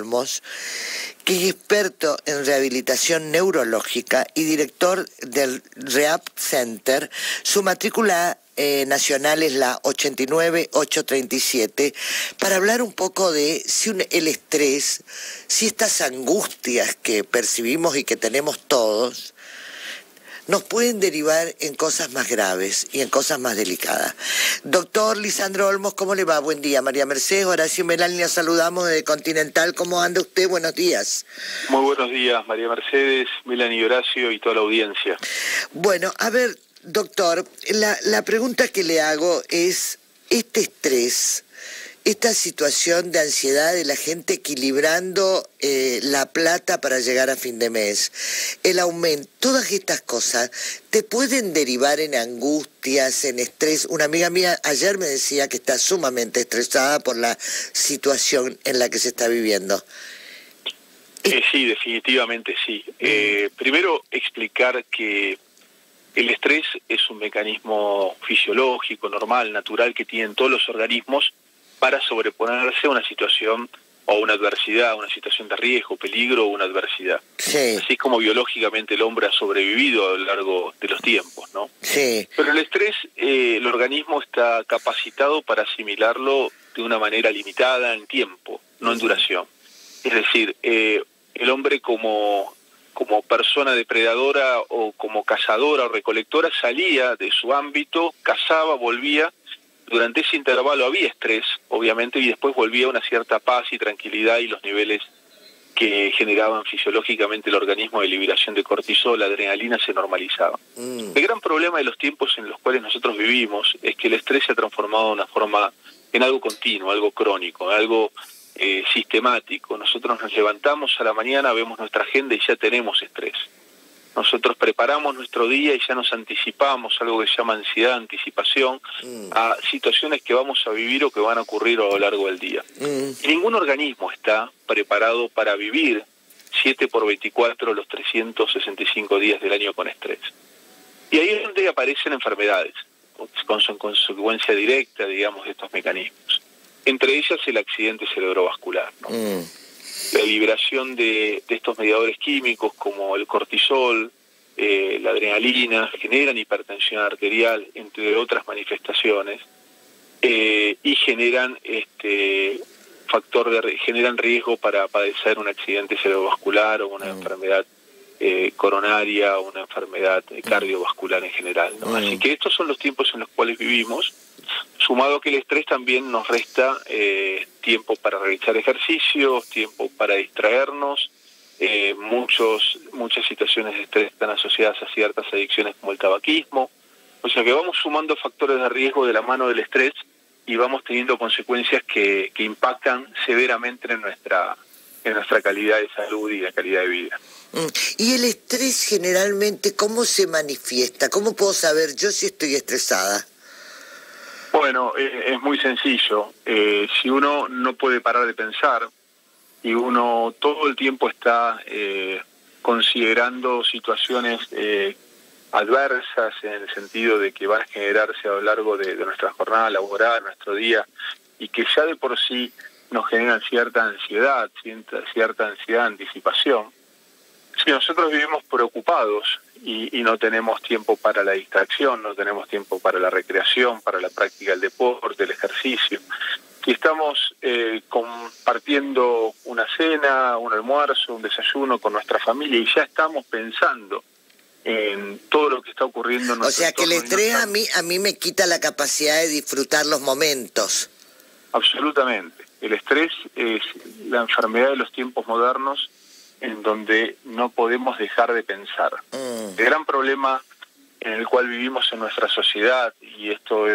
Olmos, que es experto en rehabilitación neurológica y director del Rehab Center. Su matrícula nacional es la 89837, para hablar un poco de si el estrés, si estas angustias que percibimos y que tenemos todos, nos pueden derivar en cosas más graves y en cosas más delicadas. Doctor Lisandro Olmos, ¿cómo le va? Buen día. María Mercedes, Horacio Melania, saludamos desde Continental. ¿Cómo anda usted? Buenos días. Muy buenos días, María Mercedes, Melanie y Horacio y toda la audiencia. Bueno, a ver, doctor, la pregunta que le hago es, este estrés, esta situación de ansiedad de la gente equilibrando la plata para llegar a fin de mes, el aumento, todas estas cosas, ¿te pueden derivar en angustias, en estrés? Una amiga mía ayer me decía que está sumamente estresada por la situación en la que se está viviendo. Sí, definitivamente sí. Primero, explicar que el estrés es un mecanismo fisiológico, normal, natural, que tienen todos los organismos para sobreponerse a una situación o una adversidad, una situación de riesgo, peligro o una adversidad. Sí. Así como biológicamente el hombre ha sobrevivido a lo largo de los tiempos, ¿no? Sí. Pero el estrés, el organismo está capacitado para asimilarlo de una manera limitada en tiempo, no en duración. Es decir, el hombre como persona depredadora o como cazadora o recolectora salía de su ámbito, cazaba, volvía. Durante ese intervalo había estrés, obviamente, y después volvía una cierta paz y tranquilidad y los niveles que generaban fisiológicamente el organismo de liberación de cortisol, la adrenalina, se normalizaban. El gran problema de los tiempos en los cuales nosotros vivimos es que el estrés se ha transformado en algo continuo, algo crónico, algo sistemático. Nosotros nos levantamos a la mañana, vemos nuestra agenda y ya tenemos estrés. Nosotros preparamos nuestro día y ya nos anticipamos, algo que se llama ansiedad, anticipación, a situaciones que vamos a vivir o que van a ocurrir a lo largo del día. Y ningún organismo está preparado para vivir 7x24 los 365 días del año con estrés. Y ahí es donde aparecen enfermedades, con consecuencia directa, digamos, de estos mecanismos. Entre ellas el accidente cerebrovascular, ¿no? La liberación de estos mediadores químicos como el cortisol, la adrenalina, generan hipertensión arterial, entre otras manifestaciones, y generan generan riesgo para padecer un accidente cerebrovascular o una enfermedad coronaria o una enfermedad cardiovascular en general, ¿no? Así que estos son los tiempos en los cuales vivimos, sumado que el estrés también nos resta tiempo para realizar ejercicios, tiempo para distraernos. Muchas situaciones de estrés están asociadas a ciertas adicciones como el tabaquismo. O sea que vamos sumando factores de riesgo de la mano del estrés y vamos teniendo consecuencias que impactan severamente en nuestra calidad de salud y la calidad de vida. ¿Y el estrés generalmente cómo se manifiesta? ¿Cómo puedo saber yo si estoy estresada? Bueno, es muy sencillo. Si uno no puede parar de pensar y uno todo el tiempo está considerando situaciones adversas en el sentido de que van a generarse a lo largo de nuestra jornada laboral, nuestro día, y que ya de por sí nos generan cierta ansiedad, anticipación. Si nosotros vivimos preocupados y no tenemos tiempo para la distracción, no tenemos tiempo para la recreación, para la práctica del deporte, el ejercicio, si estamos compartiendo una cena, un almuerzo, un desayuno con nuestra familia y ya estamos pensando en todo lo que está ocurriendo en nuestro entorno. O sea que el estrés a mí me quita la capacidad de disfrutar los momentos. Absolutamente. El estrés es la enfermedad de los tiempos modernos en donde no podemos dejar de pensar. El gran problema en el cual vivimos en nuestra sociedad, y esto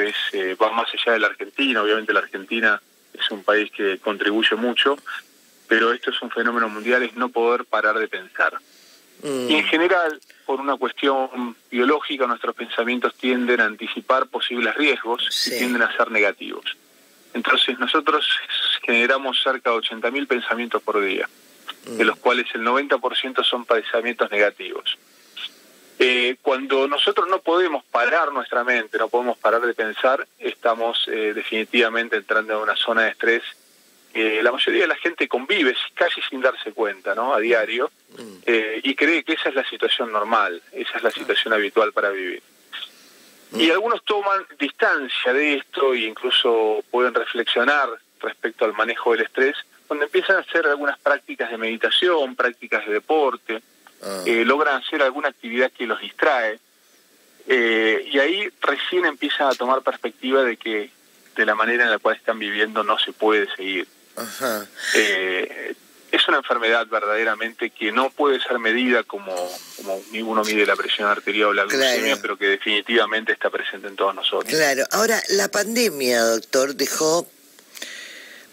va más allá de la Argentina, obviamente la Argentina es un país que contribuye mucho, pero esto es un fenómeno mundial, es no poder parar de pensar. Y en general, por una cuestión biológica, nuestros pensamientos tienden a anticipar posibles riesgos y tienden a ser negativos. Entonces nosotros generamos cerca de 80.000 pensamientos por día, de los cuales el 90% son pensamientos negativos. Cuando nosotros no podemos parar nuestra mente, no podemos parar de pensar, estamos definitivamente entrando en una zona de estrés la mayoría de la gente convive casi sin darse cuenta, ¿no? A diario, y cree que esa es la situación normal, esa es la situación habitual para vivir. Y algunos toman distancia de esto e incluso pueden reflexionar respecto al manejo del estrés, donde empiezan a hacer algunas prácticas de meditación, prácticas de deporte, logran hacer alguna actividad que los distrae, y ahí recién empiezan a tomar perspectiva de que de la manera en la cual están viviendo no se puede seguir. Ajá. Es una enfermedad verdaderamente que no puede ser medida como uno mide la presión arterial o la glucemia, claro, pero que definitivamente está presente en todos nosotros. Claro. Ahora, la pandemia, doctor, dejó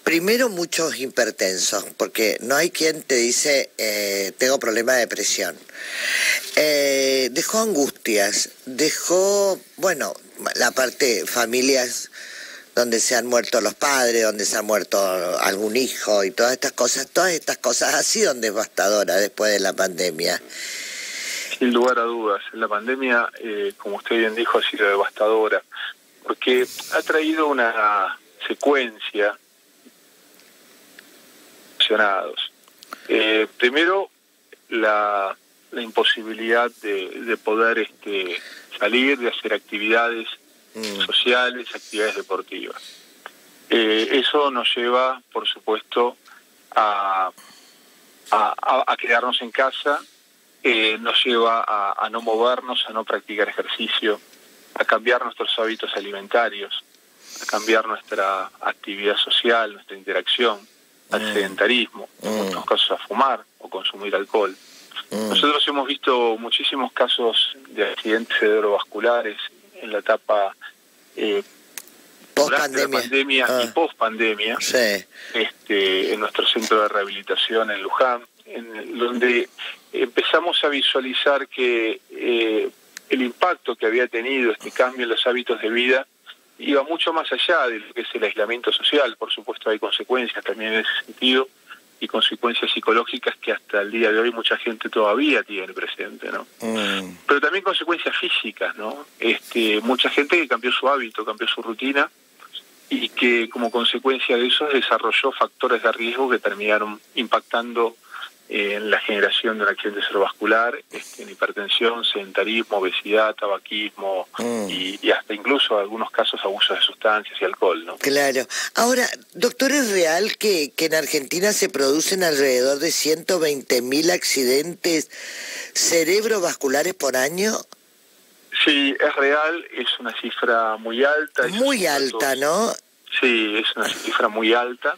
primero muchos hipertensos, porque no hay quien te dice tengo problema de presión. Dejó angustias, dejó, bueno, la parte familias donde se han muerto los padres, donde se ha muerto algún hijo y todas estas cosas ha sido devastadora después de la pandemia. Sin lugar a dudas, la pandemia, como usted bien dijo, ha sido devastadora, porque ha traído una secuencia de primero, la imposibilidad de poder salir, de hacer actividades sociales, actividades deportivas. Eso nos lleva, por supuesto, a quedarnos en casa, nos lleva a no movernos, a no practicar ejercicio, a cambiar nuestros hábitos alimentarios, a cambiar nuestra actividad social, nuestra interacción, al sedentarismo, en muchos casos a fumar o consumir alcohol. Nosotros hemos visto muchísimos casos de accidentes cerebrovasculares en la etapa durante la pandemia y post-pandemia, sí, en nuestro centro de rehabilitación en Luján, donde empezamos a visualizar que el impacto que había tenido este cambio en los hábitos de vida iba mucho más allá de lo que es el aislamiento social. Por supuesto hay consecuencias también en ese sentido, y consecuencias psicológicas que hasta el día de hoy mucha gente todavía tiene presente, ¿no? Pero también consecuencias físicas, ¿no? Mucha gente que cambió su hábito, cambió su rutina, y que como consecuencia de eso desarrolló factores de riesgo que terminaron impactando en la generación de un accidente cerebrovascular, en hipertensión, sedentarismo, obesidad, tabaquismo y hasta incluso en algunos casos abuso de sustancias y alcohol, ¿no? Claro. Ahora, doctor, ¿es real que en Argentina se producen alrededor de 120.000 accidentes cerebrovasculares por año? Sí, es real, es una cifra muy alta. Muy alta, ¿no? Sí, es una cifra muy alta.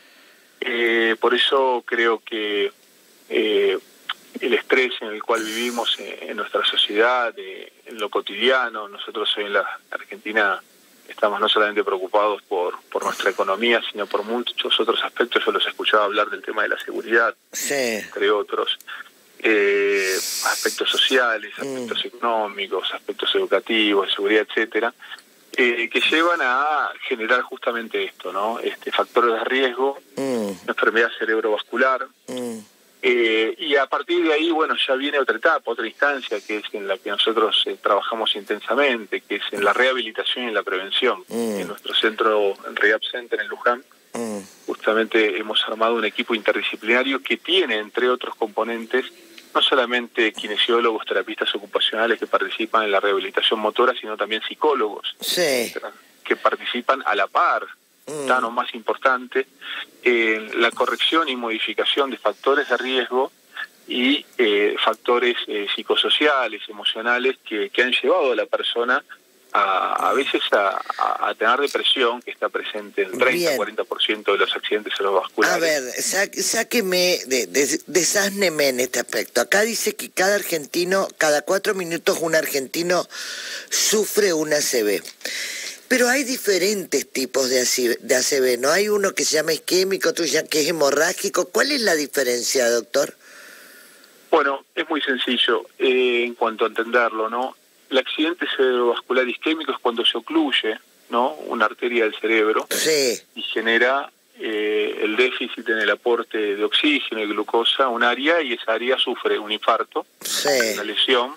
Por eso creo que el estrés en el cual vivimos en nuestra sociedad, en lo cotidiano, nosotros en la Argentina estamos no solamente preocupados por nuestra economía, sino por muchos otros aspectos. Yo los escuchaba hablar del tema de la seguridad, sí, entre otros, aspectos sociales, aspectos económicos, aspectos educativos, de seguridad, etcétera, que llevan a generar justamente esto, ¿no? Factores de riesgo, enfermedad cerebrovascular, y a partir de ahí, bueno, ya viene otra etapa, otra instancia, que es en la que nosotros trabajamos intensamente, que es en la rehabilitación y en la prevención. En nuestro centro, en Rehab Center en Luján, justamente hemos armado un equipo interdisciplinario que tiene, entre otros componentes, no solamente kinesiólogos, terapistas ocupacionales que participan en la rehabilitación motora, sino también psicólogos, sí, que participan a la par, tan o más importante, en la corrección y modificación de factores de riesgo y factores psicosociales, emocionales, que han llevado a la persona a veces a tener depresión, que está presente en 30-40% de los accidentes cerebrovasculares. A ver, sáqueme, desázneme en este aspecto. Acá dice que cada 4 minutos un argentino sufre un ACV. Pero hay diferentes tipos de ACV, ¿no? Hay uno que se llama isquémico, otro que es hemorrágico. ¿Cuál es la diferencia, doctor? Bueno, es muy sencillo en cuanto a entenderlo, ¿no? El accidente cerebrovascular isquémico es cuando se ocluye, ¿no?, una arteria del cerebro, sí, y genera el déficit en el aporte de oxígeno y glucosa a un área, y esa área sufre un infarto, sí, una lesión,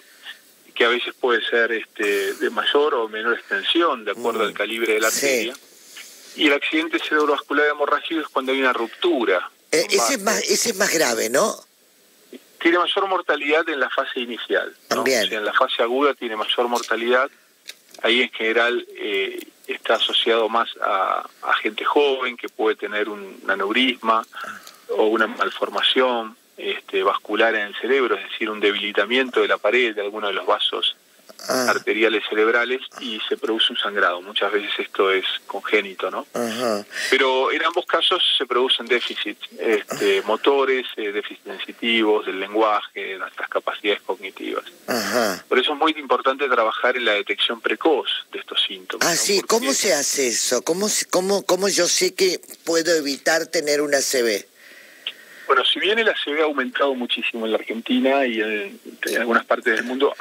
que a veces puede ser de mayor o menor extensión, de acuerdo al calibre de la arteria, Y el accidente cerebrovascular hemorrágico es cuando hay una ruptura. Ese es más grave, ¿no? Tiene mayor mortalidad en la fase inicial, ¿no? También. O sea, en la fase aguda tiene mayor mortalidad. Ahí en general está asociado más a gente joven que puede tener un aneurisma o una malformación vascular en el cerebro, es decir, un debilitamiento de la pared de alguno de los vasos arteriales cerebrales y se produce un sangrado. Muchas veces esto es congénito, ¿no? Ajá. Pero en ambos casos se producen déficits motores, déficits sensitivos, del lenguaje, de nuestras capacidades cognitivas. Ajá. Por eso es muy importante trabajar en la detección precoz de estos síntomas. Ah, ¿no? sí. Porque, ¿Cómo se hace eso? ¿Cómo yo sé que puedo evitar tener una ACV? bueno, si bien el ACV ha aumentado muchísimo en la Argentina y en algunas partes del mundo,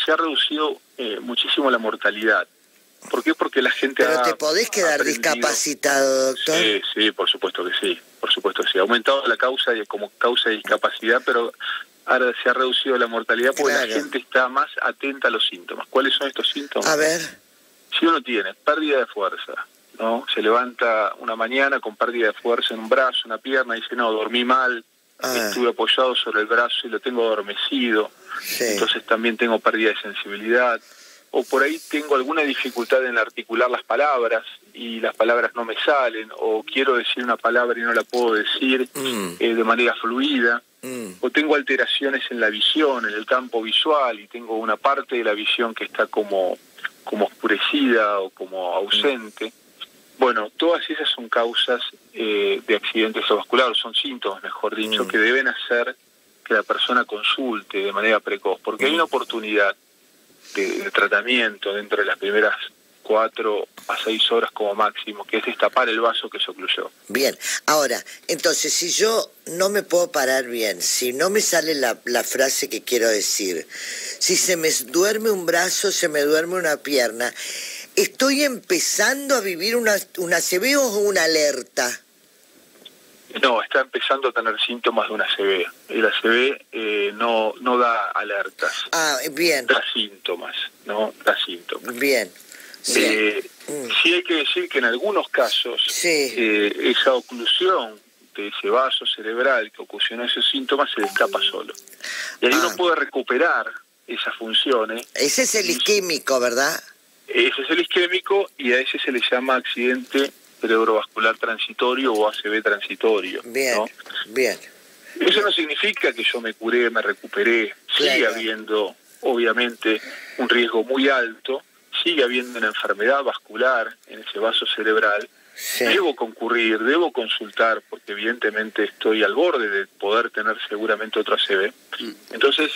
se ha reducido muchísimo la mortalidad. ¿Por qué? Porque la gente Pero te podés quedar discapacitado, doctor. Sí, por supuesto que sí. Por supuesto que sí. Ha aumentado la causa como causa de discapacidad, pero ahora se ha reducido la mortalidad porque la gente está más atenta a los síntomas. ¿Cuáles son estos síntomas? A ver. Si uno tiene pérdida de fuerza, ¿no? Se levanta una mañana con pérdida de fuerza en un brazo, una pierna, y dice, no, dormí mal, estuve apoyado sobre el brazo y lo tengo adormecido, entonces también tengo pérdida de sensibilidad. O por ahí tengo alguna dificultad en articular las palabras y las palabras no me salen, o quiero decir una palabra y no la puedo decir de manera fluida, o tengo alteraciones en la visión, en el campo visual, y tengo una parte de la visión que está como oscurecida o como ausente. Bueno, todas esas son causas de accidentes cerebrovasculares, son síntomas, mejor dicho, que deben hacer que la persona consulte de manera precoz, porque hay una oportunidad de tratamiento dentro de las primeras 4 a 6 horas como máximo, que es destapar el vaso que se ocluyó. Bien, ahora, entonces, si yo no me puedo parar bien, si no me sale la frase que quiero decir, si se me duerme un brazo, se me duerme una pierna, ¿estoy empezando a vivir una ACV o una alerta? No, está empezando a tener síntomas de una ACV. El ACV no da alertas. Ah, bien. Da síntomas, ¿no? Da síntomas. Bien. Sí. Sí hay que decir que en algunos casos esa oclusión de ese vaso cerebral que ocasionó esos síntomas se destapa solo. Y ahí uno puede recuperar esas funciones. Ese es el isquémico, ¿verdad? Ese es el isquémico y a ese se le llama accidente cerebrovascular transitorio o ACV transitorio. Bien, ¿no? bien. Eso no significa que yo me curé, me recuperé. Sigue habiendo, obviamente, un riesgo muy alto, sigue habiendo una enfermedad vascular en ese vaso cerebral. Debo concurrir, debo consultar, porque evidentemente estoy al borde de poder tener seguramente otro ACV. Entonces,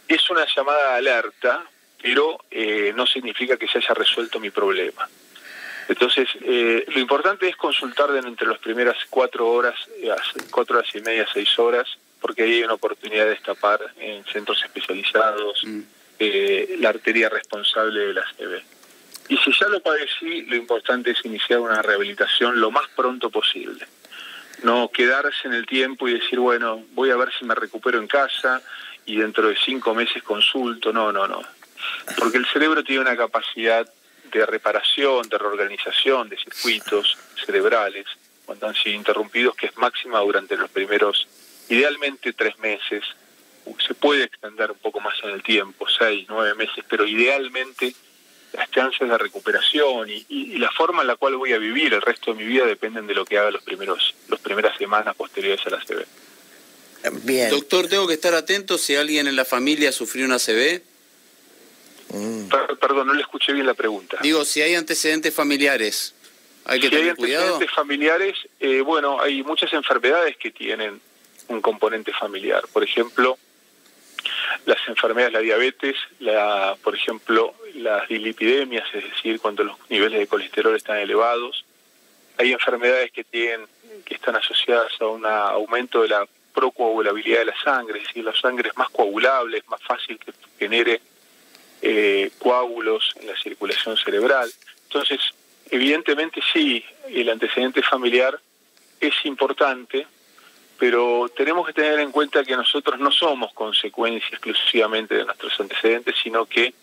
es una llamada de alerta, pero no significa que se haya resuelto mi problema. Entonces, lo importante es consultar entre las primeras 4 horas y media, 6 horas, porque ahí hay una oportunidad de destapar en centros especializados la arteria responsable de la ACV. Y si ya lo padecí, lo importante es iniciar una rehabilitación lo más pronto posible. No quedarse en el tiempo y decir, bueno, voy a ver si me recupero en casa y dentro de 5 meses consulto. No. Porque el cerebro tiene una capacidad de reparación, de reorganización de circuitos cerebrales cuando han sido interrumpidos, que es máxima durante los primeros, idealmente 3 meses. Se puede extender un poco más en el tiempo, 6, 9 meses, pero idealmente las chances de recuperación y la forma en la cual voy a vivir el resto de mi vida dependen de lo que haga las primeras semanas posteriores a la ACV. Bien. Doctor, ¿tengo que estar atento si alguien en la familia sufrió una ACV? Perdón, no le escuché bien la pregunta. Digo, si hay antecedentes familiares, ¿hay que tener cuidado? Si hay antecedentes familiares, bueno, hay muchas enfermedades que tienen un componente familiar. Por ejemplo, las enfermedades, la diabetes, por ejemplo, las dislipidemias, es decir, cuando los niveles de colesterol están elevados. Hay enfermedades que están asociadas a un aumento de la procoagulabilidad de la sangre, es decir, la sangre es más coagulable, es más fácil que genere coágulos en la circulación cerebral. Entonces, evidentemente sí, el antecedente familiar es importante, pero tenemos que tener en cuenta que nosotros no somos consecuencia exclusivamente de nuestros antecedentes, sino que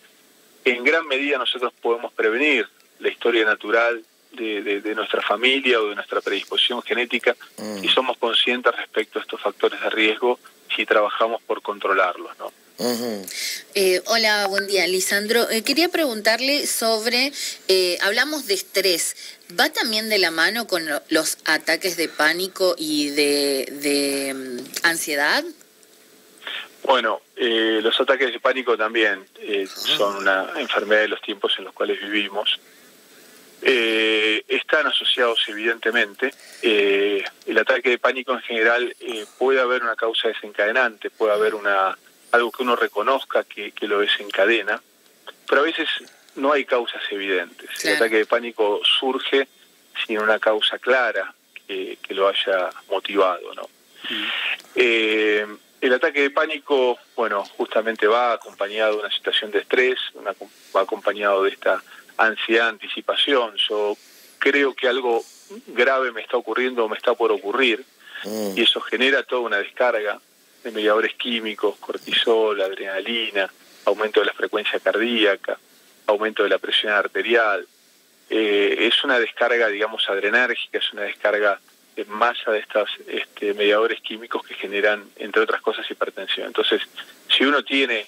en gran medida nosotros podemos prevenir. La historia natural de nuestra familia o de nuestra predisposición genética y somos conscientes respecto a estos factores de riesgo si trabajamos por controlarlos, ¿no? Hola, buen día, Lisandro. Quería preguntarle sobre, hablamos de estrés, ¿va también de la mano con los ataques de pánico y de ansiedad? Bueno, los ataques de pánico también son una enfermedad de los tiempos en los cuales vivimos. Están asociados evidentemente. El ataque de pánico en general puede haber una causa desencadenante, puede haber algo que uno reconozca que lo desencadena, pero a veces no hay causas evidentes. Claro. El ataque de pánico surge sin una causa clara que lo haya motivado, ¿no? El ataque de pánico, bueno, justamente va acompañado de una situación de estrés, va acompañado de esta ansiedad, anticipación. Yo creo que algo grave me está ocurriendo o me está por ocurrir, y eso genera toda una descarga de mediadores químicos, cortisol, adrenalina, aumento de la frecuencia cardíaca, aumento de la presión arterial. Es una descarga, digamos, adrenérgica, es una descarga en masa de estos mediadores químicos que generan, entre otras cosas, hipertensión. Entonces, si uno tiene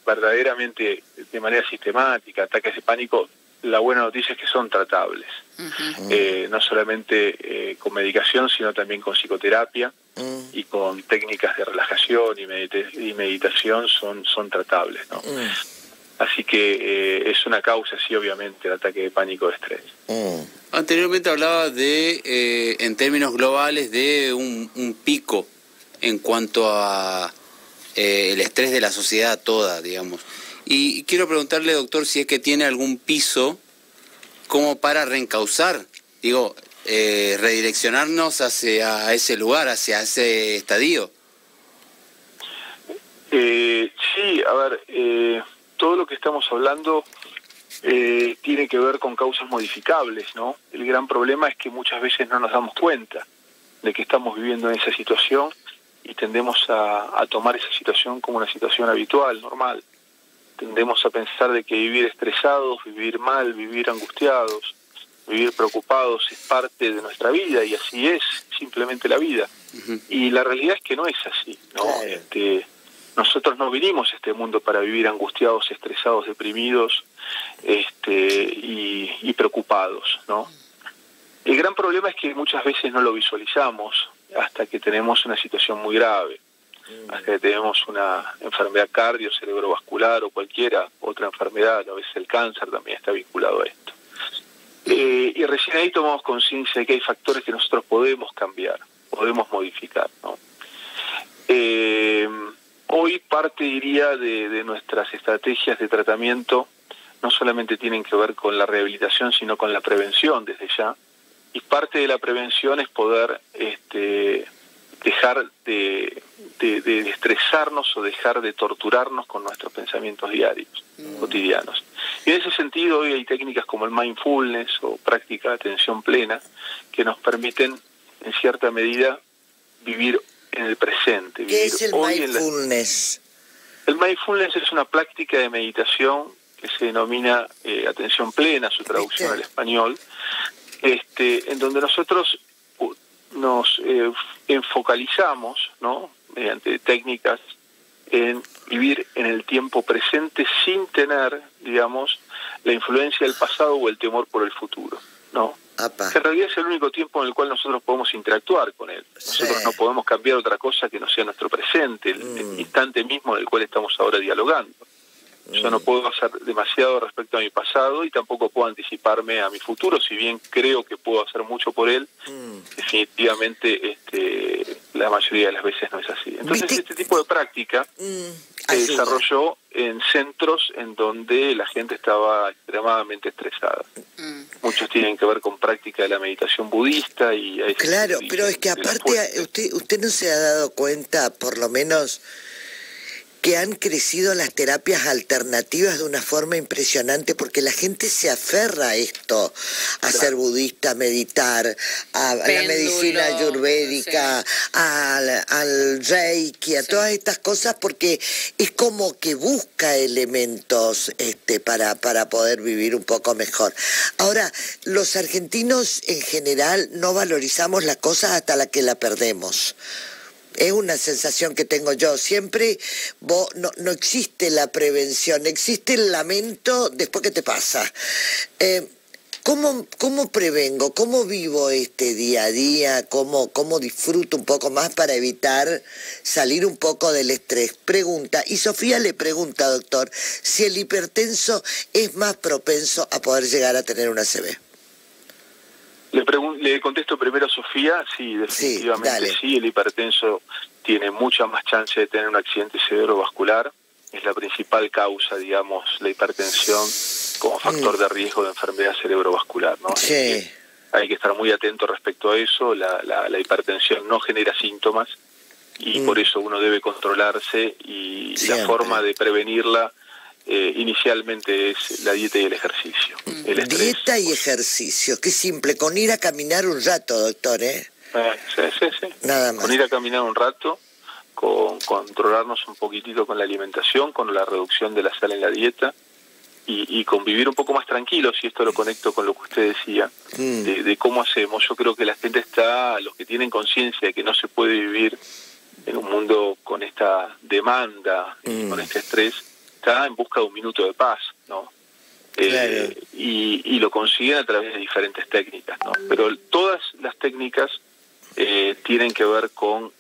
verdaderamente, de manera sistemática, ataques de pánico, la buena noticia es que son tratables. No solamente con medicación, sino también con psicoterapia y con técnicas de relajación y meditación son tratables, ¿no? Así que es una causa, sí, obviamente, el ataque de pánico de estrés. Anteriormente hablaba de, en términos globales, de un pico en cuanto a el estrés de la sociedad toda, digamos. Y quiero preguntarle, doctor, si es que tiene algún piso como para reencauzar, redireccionarnos hacia ese lugar, hacia ese estadio. Sí, a ver, todo lo que estamos hablando tiene que ver con causas modificables, ¿no? El gran problema es que muchas veces no nos damos cuenta de que estamos viviendo en esa situación y tendemos a tomar esa situación como una situación habitual, normal. Tendemos a pensar de que vivir estresados, vivir mal, vivir angustiados, vivir preocupados es parte de nuestra vida, y así es simplemente la vida. Y la realidad es que no es así, ¿no? Claro. Nosotros no vinimos a este mundo para vivir angustiados, estresados, deprimidos y preocupados, ¿no? El gran problema es que muchas veces no lo visualizamos hasta que tenemos una situación muy grave, hasta que tenemos una enfermedad cardio, cerebrovascular o cualquiera otra enfermedad. A veces el cáncer también está vinculado a esto. Y recién ahí tomamos conciencia de que hay factores que nosotros podemos cambiar, podemos modificar, ¿no? Hoy parte, diría, de nuestras estrategias de tratamiento no solamente tienen que ver con la rehabilitación, sino con la prevención desde ya. Y parte de la prevención es poder dejar de estresarnos o dejar de torturarnos con nuestros pensamientos diarios, cotidianos. Y en ese sentido, hoy hay técnicas como el mindfulness o práctica de atención plena que nos permiten, en cierta medida, vivir en el presente. ¿Qué es el mindfulness? El mindfulness es una práctica de meditación que se denomina atención plena, su traducción al español, en donde nosotros nos enfocalizamos, ¿no?, mediante técnicas en vivir en el tiempo presente sin tener, digamos, la influencia del pasado o el temor por el futuro, ¿no? Que en realidad es el único tiempo en el cual nosotros podemos interactuar con él. Nosotros no podemos cambiar otra cosa que no sea nuestro presente, el instante mismo en el cual estamos ahora dialogando. Yo no puedo hacer demasiado respecto a mi pasado y tampoco puedo anticiparme a mi futuro, si bien creo que puedo hacer mucho por él. Definitivamente la mayoría de las veces no es así. Entonces este tipo de práctica se desarrolló en centros en donde la gente estaba extremadamente estresada. Muchos tienen que ver con práctica de la meditación budista y claro, pero es que aparte usted no se ha dado cuenta, por lo menos, que han crecido las terapias alternativas de una forma impresionante, porque la gente se aferra a esto, a ser budista, a meditar, a la medicina ayurvédica, al reiki, a todas estas cosas, porque es como que busca elementos para poder vivir un poco mejor. Ahora, los argentinos en general no valorizamos las cosas hasta la que la perdemos. Es una sensación que tengo yo. Siempre no existe la prevención, existe el lamento después que te pasa. ¿Cómo prevengo? ¿Cómo vivo este día a día? ¿Cómo disfruto un poco más para evitar salir un poco del estrés? Pregunta, y Sofía le pregunta, doctor, si el hipertenso es más propenso a poder llegar a tener una ACV. Le contesto primero a Sofía, sí, definitivamente sí, el hipertenso tiene mucha más chance de tener un accidente cerebrovascular, es la principal causa, digamos, la hipertensión como factor de riesgo de enfermedad cerebrovascular, ¿no? Sí. Hay que estar muy atento respecto a eso, la hipertensión no genera síntomas y por eso uno debe controlarse y Siempre. La forma de prevenirla inicialmente es la dieta y el ejercicio. El estrés, Dieta y ejercicio, qué simple, con ir a caminar un rato, doctor, Sí. Nada más. Con ir a caminar un rato, con controlarnos un poquitito con la alimentación, con la reducción de la sal en la dieta y convivir un poco más tranquilos, y esto lo conecto con lo que usted decía, de cómo hacemos. Yo creo que la gente los que tienen conciencia de que no se puede vivir en un mundo con esta demanda, con este estrés, está en busca de un minuto de paz, ¿no? Claro. Y lo consiguen a través de diferentes técnicas, ¿no? Pero todas las técnicas tienen que ver con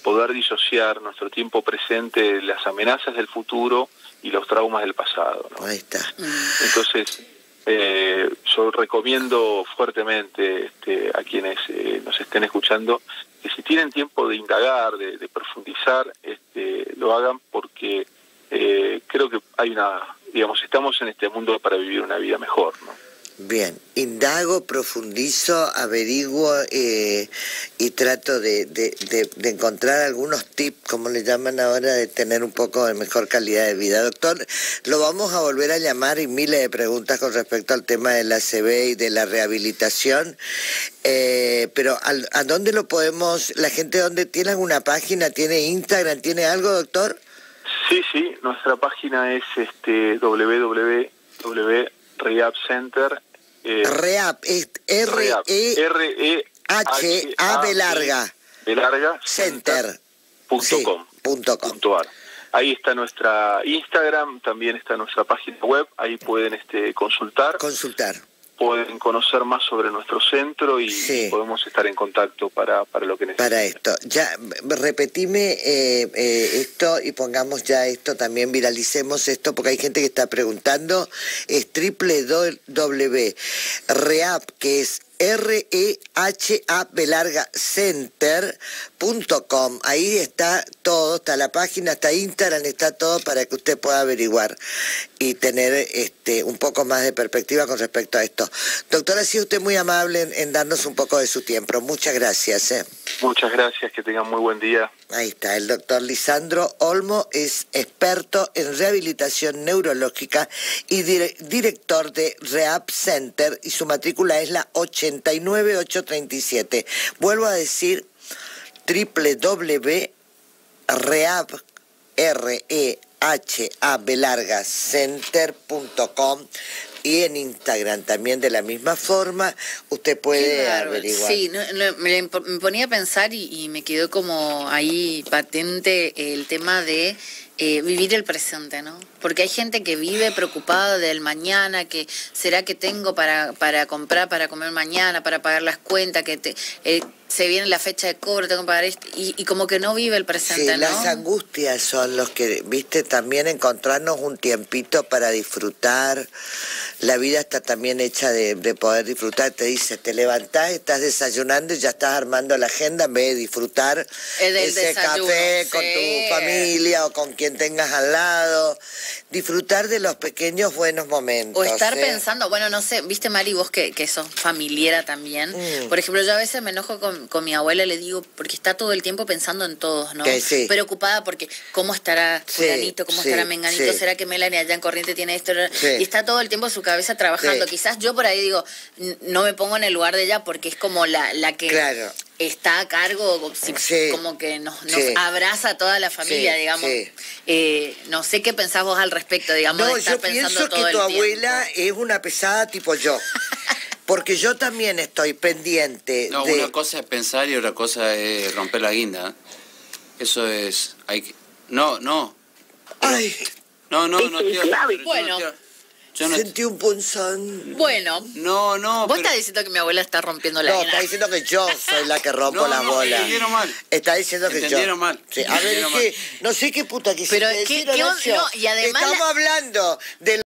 poder disociar nuestro tiempo presente de las amenazas del futuro y los traumas del pasado, ¿no? Ahí está. Entonces, yo recomiendo fuertemente a quienes nos estén escuchando que si tienen tiempo de indagar, de profundizar, lo hagan, porque creo que estamos en este mundo para vivir una vida mejor, ¿no? Bien, indago, profundizo, averiguo y trato de encontrar algunos tips, como le llaman ahora, de tener un poco de mejor calidad de vida. Doctor, lo vamos a volver a llamar, y miles de preguntas con respecto al tema de la ACV y de la rehabilitación, pero ¿a dónde lo podemos, la gente dónde tiene alguna página, tiene Instagram, tiene algo, doctor? Sí, nuestra página es www.rehabcenter. Rehab, es R-E-H-A-B larga. Center.com. Ahí está nuestra Instagram, también está nuestra página web, ahí pueden consultar. Pueden conocer más sobre nuestro centro y podemos estar en contacto para lo que necesiten. Para esto, ya repetime esto y pongamos ya esto, también viralicemos esto, porque hay gente que está preguntando, es www.rehab, que es REHAB Center.com. Ahí está todo, está la página, está Instagram, está todo para que usted pueda averiguar y tener un poco más de perspectiva con respecto a esto. Doctora, ha sido usted muy amable en darnos un poco de su tiempo. Muchas gracias. Muchas gracias, que tengan muy buen día. Ahí está, el doctor Lisandro Olmo es experto en rehabilitación neurológica y director de Rehab Center, y su matrícula es la 89837. Vuelvo a decir, www.rehabcenter.com, y en Instagram también de la misma forma usted puede averiguar. Sí, me ponía a pensar y me quedó como ahí patente el tema de vivir el presente, ¿no? Porque hay gente que vive preocupada del mañana, que será que tengo para comprar, para comer mañana, para pagar las cuentas, que se viene la fecha de cobro, tengo que pagar esto, y como que no vive el presente, sí, ¿no? Las angustias son los que, también encontrarnos un tiempito para disfrutar. La vida está también hecha de poder disfrutar. Te dice, te levantás, estás desayunando y ya estás armando la agenda en vez de disfrutar ese café con tu familia o con quien tengas al lado. Disfrutar de los pequeños buenos momentos. O estar pensando, bueno, no sé, viste, Mari, vos que sos familiera también. Por ejemplo, yo a veces me enojo con con mi abuela, le digo, porque está todo el tiempo pensando en todos, ¿no? Que sí. Preocupada porque cómo estará fulanito, cómo estará menganito, será que Melanie allá en Corriente tiene esto, y está todo el tiempo su cabeza trabajando. Quizás yo por ahí digo, no me pongo en el lugar de ella porque es como la que está a cargo, como que nos abraza a toda la familia, digamos. No sé qué pensás vos al respecto, digamos, de estar pensando todo el tiempo. Yo pienso que tu abuela es una pesada tipo yo. Porque yo también estoy pendiente de... una cosa es pensar y otra cosa es romper la guinda. Eso es... No. Ay. No, tío. Bueno. Sentí un punzón. Bueno. No. Vos estás diciendo que mi abuela está rompiendo la guinda. No, está diciendo que yo soy la que rompo las bolas. Entendieron mal. Está diciendo que entendieron mal. Sí, a ver, no sé qué puta quisiste decir, Horacio. No, y además estamos hablando de